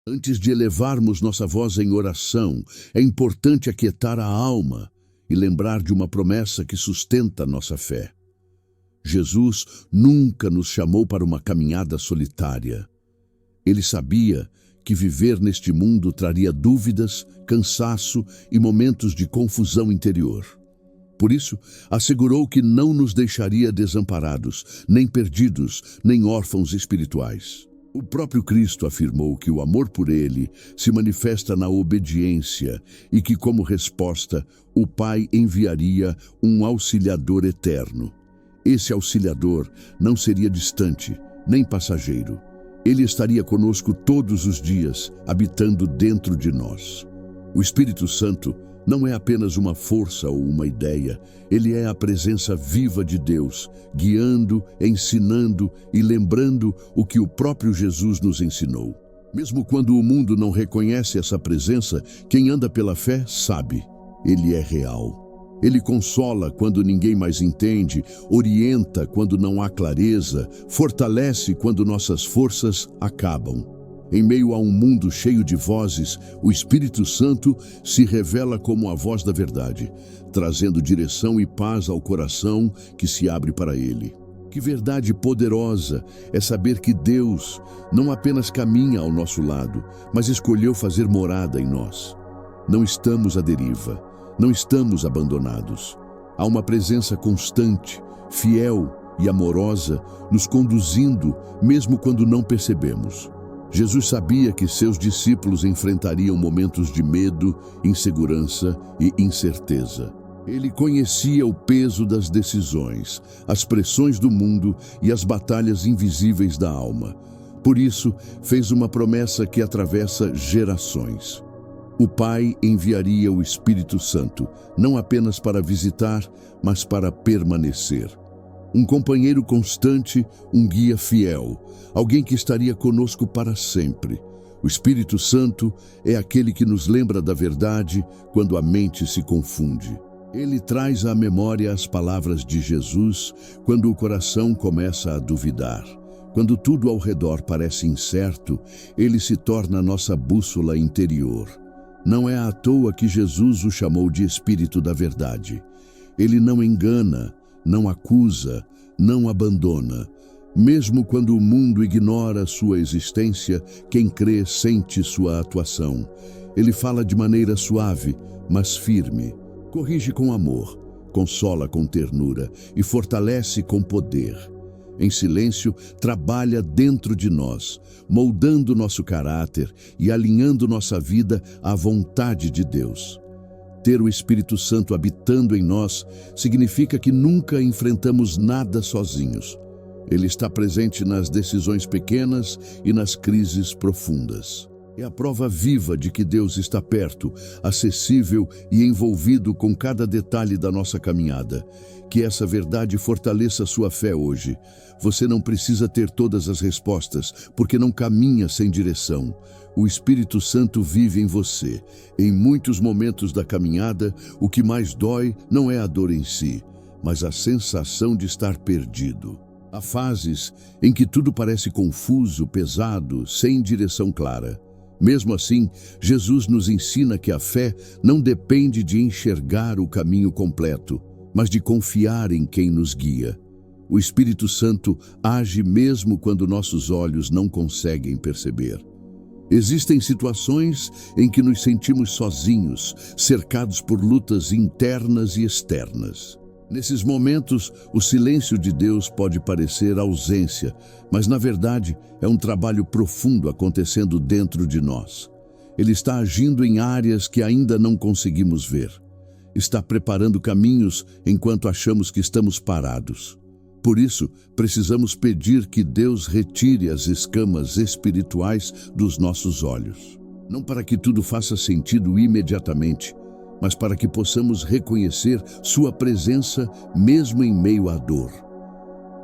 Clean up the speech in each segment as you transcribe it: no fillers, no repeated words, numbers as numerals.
Antes de elevarmos nossa voz em oração, é importante aquietar a alma e lembrar de uma promessa que sustenta nossa fé. Jesus nunca nos chamou para uma caminhada solitária. Ele sabia que viver neste mundo traria dúvidas, cansaço e momentos de confusão interior. Por isso, assegurou que não nos deixaria desamparados, nem perdidos, nem órfãos espirituais. O próprio Cristo afirmou que o amor por ele se manifesta na obediência e que, como resposta, o Pai enviaria um auxiliador eterno. Esse auxiliador não seria distante, nem passageiro. Ele estaria conosco todos os dias, habitando dentro de nós. O Espírito Santo não é apenas uma força ou uma ideia, ele é a presença viva de Deus, guiando, ensinando e lembrando o que o próprio Jesus nos ensinou. Mesmo quando o mundo não reconhece essa presença, quem anda pela fé sabe, ele é real. Ele consola quando ninguém mais entende, orienta quando não há clareza, fortalece quando nossas forças acabam. Em meio a um mundo cheio de vozes, o Espírito Santo se revela como a voz da verdade, trazendo direção e paz ao coração que se abre para ele. Que verdade poderosa é saber que Deus não apenas caminha ao nosso lado, mas escolheu fazer morada em nós. Não estamos à deriva, não estamos abandonados. Há uma presença constante, fiel e amorosa, nos conduzindo, mesmo quando não percebemos. Jesus sabia que seus discípulos enfrentariam momentos de medo, insegurança e incerteza. Ele conhecia o peso das decisões, as pressões do mundo e as batalhas invisíveis da alma. Por isso, fez uma promessa que atravessa gerações. O Pai enviaria o Espírito Santo, não apenas para visitar, mas para permanecer. Um companheiro constante, um guia fiel, alguém que estaria conosco para sempre. O Espírito Santo é aquele que nos lembra da verdade quando a mente se confunde. Ele traz à memória as palavras de Jesus quando o coração começa a duvidar. Quando tudo ao redor parece incerto, ele se torna nossa bússola interior. Não é à toa que Jesus o chamou de Espírito da Verdade. Ele não engana, não acusa, não abandona. Mesmo quando o mundo ignora sua existência, quem crê sente sua atuação. Ele fala de maneira suave, mas firme. Corrige com amor, consola com ternura e fortalece com poder. Em silêncio, trabalha dentro de nós, moldando nosso caráter e alinhando nossa vida à vontade de Deus. Ter o Espírito Santo habitando em nós significa que nunca enfrentamos nada sozinhos. Ele está presente nas decisões pequenas e nas crises profundas. É a prova viva de que Deus está perto, acessível e envolvido com cada detalhe da nossa caminhada. Que essa verdade fortaleça sua fé hoje. Você não precisa ter todas as respostas, porque não caminha sem direção. O Espírito Santo vive em você. Em muitos momentos da caminhada, o que mais dói não é a dor em si, mas a sensação de estar perdido. Há fases em que tudo parece confuso, pesado, sem direção clara. Mesmo assim, Jesus nos ensina que a fé não depende de enxergar o caminho completo, mas de confiar em quem nos guia. O Espírito Santo age mesmo quando nossos olhos não conseguem perceber. Existem situações em que nos sentimos sozinhos, cercados por lutas internas e externas. Nesses momentos, o silêncio de Deus pode parecer ausência, mas na verdade é um trabalho profundo acontecendo dentro de nós. Ele está agindo em áreas que ainda não conseguimos ver. Está preparando caminhos enquanto achamos que estamos parados. Por isso, precisamos pedir que Deus retire as escamas espirituais dos nossos olhos. Não para que tudo faça sentido imediatamente, mas para que possamos reconhecer sua presença mesmo em meio à dor.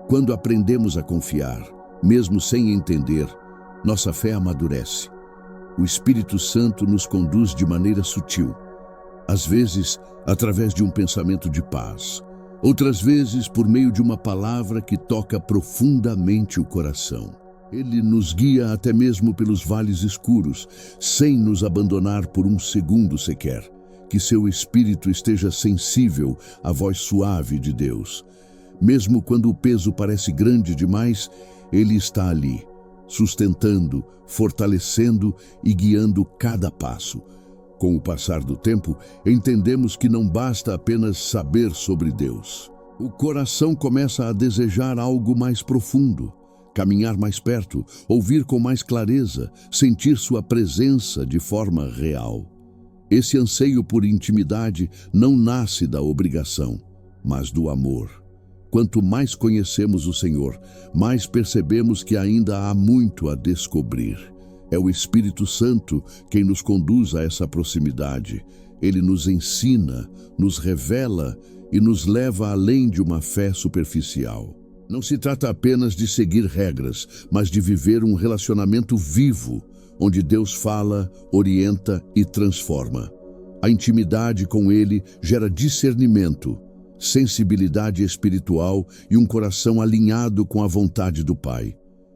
Quando aprendemos a confiar, mesmo sem entender, nossa fé amadurece. O Espírito Santo nos conduz de maneira sutil, às vezes através de um pensamento de paz, outras vezes por meio de uma palavra que toca profundamente o coração. Ele nos guia até mesmo pelos vales escuros, sem nos abandonar por um segundo sequer. Que seu espírito esteja sensível à voz suave de Deus. Mesmo quando o peso parece grande demais, Ele está ali, sustentando, fortalecendo e guiando cada passo. Com o passar do tempo, entendemos que não basta apenas saber sobre Deus. O coração começa a desejar algo mais profundo, caminhar mais perto, ouvir com mais clareza, sentir sua presença de forma real. Esse anseio por intimidade não nasce da obrigação, mas do amor. Quanto mais conhecemos o Senhor, mais percebemos que ainda há muito a descobrir. É o Espírito Santo quem nos conduz a essa proximidade. Ele nos ensina, nos revela e nos leva além de uma fé superficial. Não se trata apenas de seguir regras, mas de viver um relacionamento vivo, onde Deus fala, orienta e transforma. A intimidade com Ele gera discernimento, sensibilidade espiritual e um coração alinhado com a vontade do Pai.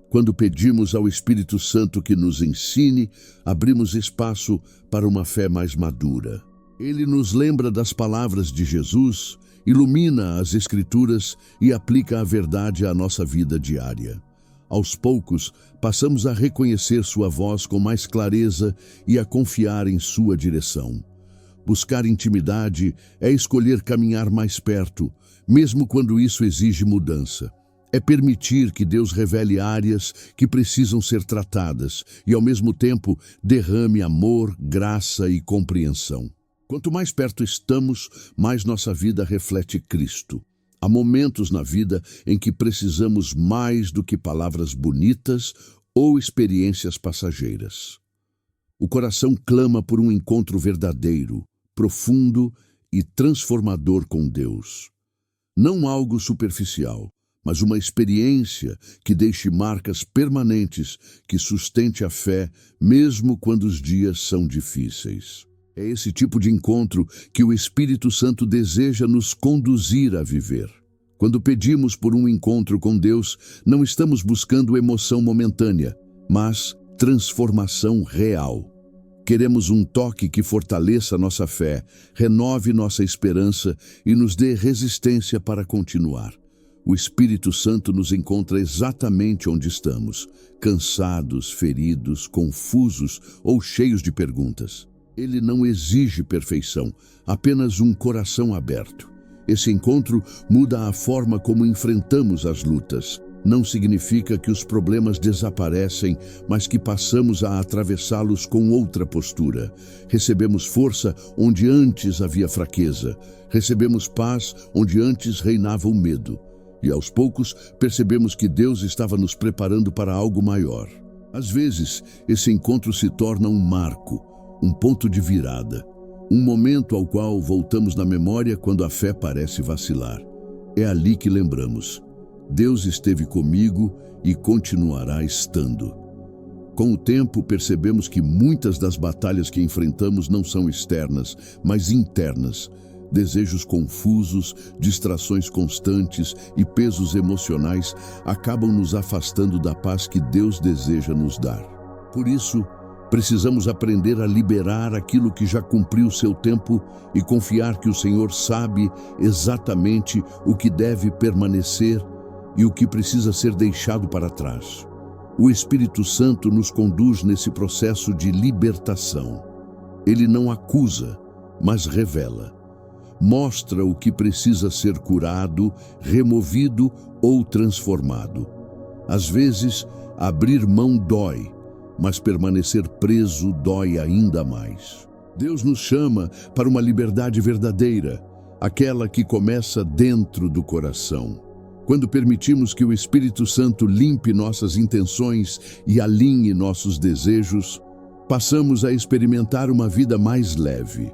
Quando pedimos ao Espírito Santo que nos ensine, abrimos espaço para uma fé mais madura. Ele nos lembra das palavras de Jesus, ilumina as Escrituras e aplica a verdade à nossa vida diária. Aos poucos, passamos a reconhecer sua voz com mais clareza e a confiar em sua direção. Buscar intimidade é escolher caminhar mais perto, mesmo quando isso exige mudança. É permitir que Deus revele áreas que precisam ser tratadas e, ao mesmo tempo, derrame amor, graça e compreensão. Quanto mais perto estamos, mais nossa vida reflete Cristo. Há momentos na vida em que precisamos mais do que palavras bonitas ou experiências passageiras. O coração clama por um encontro verdadeiro, profundo e transformador com Deus. Não algo superficial, mas uma experiência que deixe marcas permanentes, que sustente a fé, mesmo quando os dias são difíceis. É esse tipo de encontro que o Espírito Santo deseja nos conduzir a viver. Quando pedimos por um encontro com Deus, não estamos buscando emoção momentânea, mas transformação real. Queremos um toque que fortaleça nossa fé, renove nossa esperança e nos dê resistência para continuar. O Espírito Santo nos encontra exatamente onde estamos, cansados, feridos, confusos ou cheios de perguntas. Ele não exige perfeição, apenas um coração aberto. Esse encontro muda a forma como enfrentamos as lutas. Não significa que os problemas desaparecem, mas que passamos a atravessá-los com outra postura. Recebemos força onde antes havia fraqueza. Recebemos paz onde antes reinava o medo. E aos poucos percebemos que Deus estava nos preparando para algo maior. Às vezes, esse encontro se torna um marco, um ponto de virada, um momento ao qual voltamos na memória quando a fé parece vacilar. É ali que lembramos: Deus esteve comigo e continuará estando. Com o tempo, percebemos que muitas das batalhas que enfrentamos não são externas, mas internas. Desejos confusos, distrações constantes e pesos emocionais acabam nos afastando da paz que Deus deseja nos dar. Por isso, precisamos aprender a liberar aquilo que já cumpriu seu tempo e confiar que o Senhor sabe exatamente o que deve permanecer e o que precisa ser deixado para trás. O Espírito Santo nos conduz nesse processo de libertação. Ele não acusa, mas revela. Mostra o que precisa ser curado, removido ou transformado. Às vezes, abrir mão dói, mas permanecer preso dói ainda mais. Deus nos chama para uma liberdade verdadeira, aquela que começa dentro do coração. Quando permitimos que o Espírito Santo limpe nossas intenções e alinhe nossos desejos, passamos a experimentar uma vida mais leve.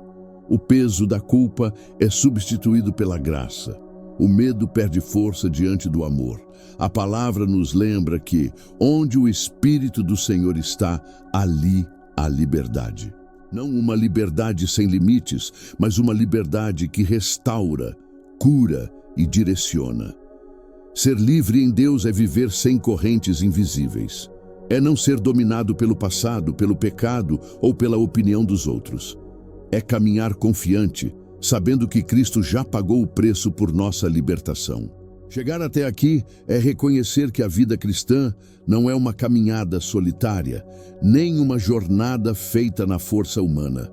O peso da culpa é substituído pela graça. O medo perde força diante do amor. A palavra nos lembra que, onde o Espírito do Senhor está, ali há liberdade. Não uma liberdade sem limites, mas uma liberdade que restaura, cura e direciona. Ser livre em Deus é viver sem correntes invisíveis. É não ser dominado pelo passado, pelo pecado ou pela opinião dos outros. É caminhar confiante, sabendo que Cristo já pagou o preço por nossa libertação. Chegar até aqui é reconhecer que a vida cristã não é uma caminhada solitária, nem uma jornada feita na força humana.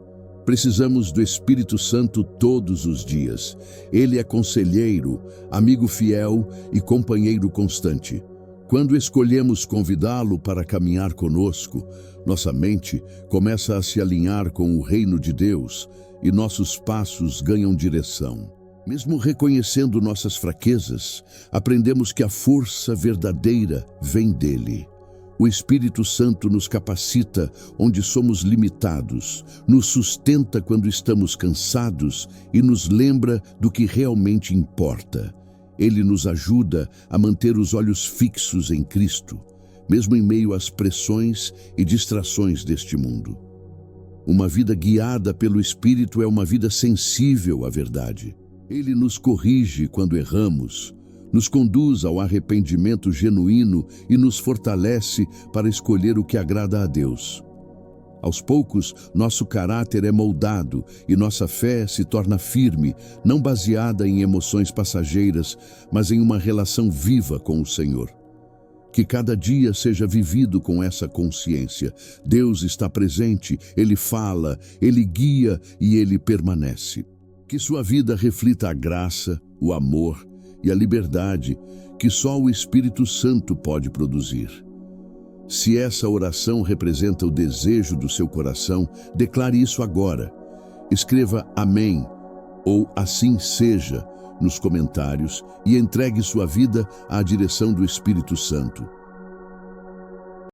Precisamos do Espírito Santo todos os dias. Ele é conselheiro, amigo fiel e companheiro constante. Quando escolhemos convidá-lo para caminhar conosco, nossa mente começa a se alinhar com o reino de Deus e nossos passos ganham direção. Mesmo reconhecendo nossas fraquezas, aprendemos que a força verdadeira vem dele. O Espírito Santo nos capacita onde somos limitados, nos sustenta quando estamos cansados e nos lembra do que realmente importa. Ele nos ajuda a manter os olhos fixos em Cristo, mesmo em meio às pressões e distrações deste mundo. Uma vida guiada pelo Espírito é uma vida sensível à verdade. Ele nos corrige quando erramos, nos conduz ao arrependimento genuíno e nos fortalece para escolher o que agrada a Deus. Aos poucos, nosso caráter é moldado e nossa fé se torna firme, não baseada em emoções passageiras, mas em uma relação viva com o Senhor. Que cada dia seja vivido com essa consciência. Deus está presente, Ele fala, Ele guia e Ele permanece. Que sua vida reflita a graça, o amor e a liberdade que só o Espírito Santo pode produzir. Se essa oração representa o desejo do seu coração, declare isso agora. Escreva Amém ou Assim Seja nos comentários e entregue sua vida à direção do Espírito Santo.